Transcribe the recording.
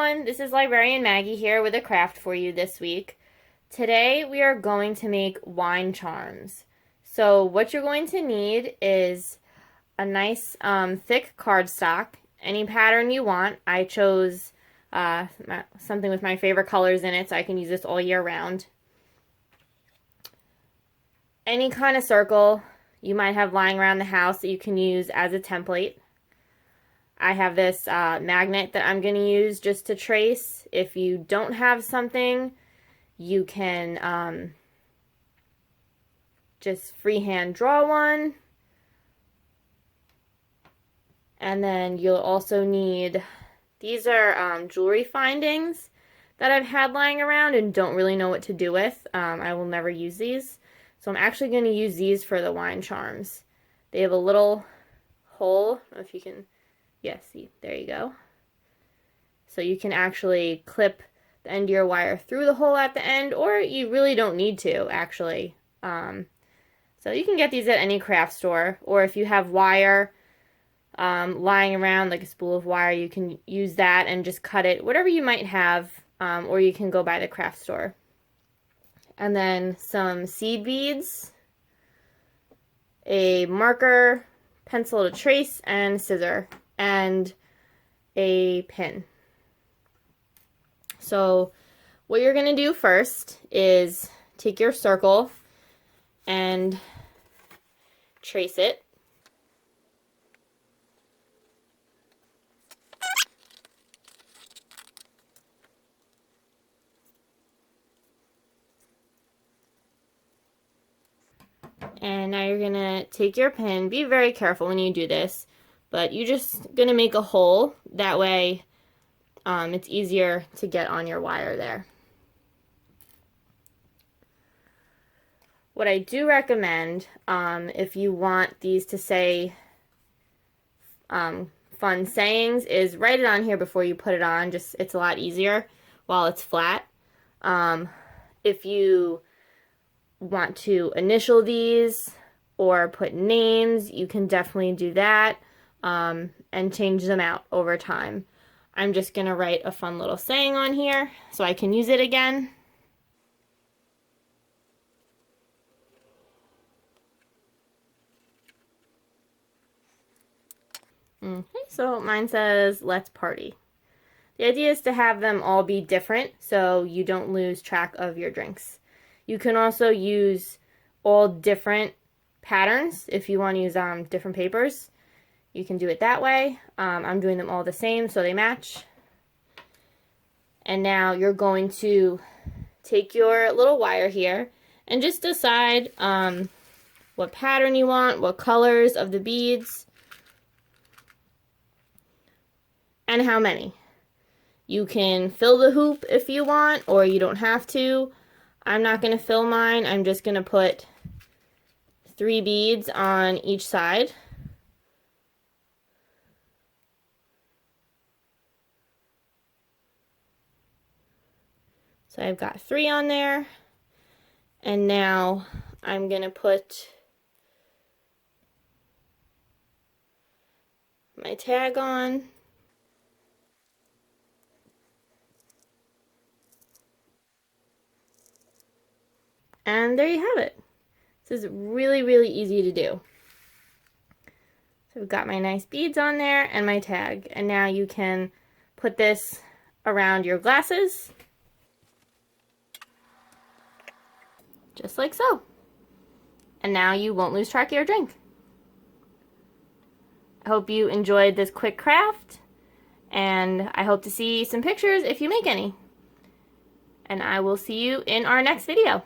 everyone, this is Librarian Maggie here with a craft for you this week. Today we are going to make wine charms. So what you're going to need is a nice thick cardstock, any pattern you want. I chose something with my favorite colors in it so I can use this all year round. Any kind of circle you might have lying around the house that you can use as a template. I have this magnet that I'm going to use just to trace. If you don't have something, you can just freehand draw one. And then you'll also need, these are jewelry findings that I've had lying around and don't really know what to do with. I will never use these. So I'm actually going to use these for the wine charms. They have a little hole, I don't know if you can... Yeah, see, there you go. So you can actually clip the end of your wire through the hole at the end, or you really don't need to, actually. So you can get these at any craft store, or if you have wire lying around, like a spool of wire, you can use that and just cut it, whatever you might have, or you can go by the craft store. And then some seed beads, a marker, pencil to trace, and scissor. And a pin. So what you're going to do first is take your circle and trace it. And now you're going to take your pin. Be very careful when you do this. But you're just going to make a hole. That way it's easier to get on your wire there. What I do recommend, if you want these to say fun sayings, is write it on here before you put it on. Just it's a lot easier while it's flat. If you want to initial these or put names, you can definitely do that. And change them out over time. I'm just going to write a fun little saying on here so I can use it again. Okay, so mine says, let's party. The idea is to have them all be different so you don't lose track of your drinks. You can also use all different patterns if you want to use different papers. You can do it that way. I'm doing them all the same so they match. And now you're going to take your little wire here and just decide what pattern you want, what colors of the beads, and how many. You can fill the hoop if you want, or you don't have to. I'm not going to fill mine. I'm just going to put 3 beads on each side. So I've got 3 on there, and now I'm going to put my tag on. And there you have it. This is really, really easy to do. So I've got my nice beads on there and my tag, and now you can put this around your glasses. Just like so. And now you won't lose track of your drink. I hope you enjoyed this quick craft, and I hope to see some pictures if you make any. And I will see you in our next video.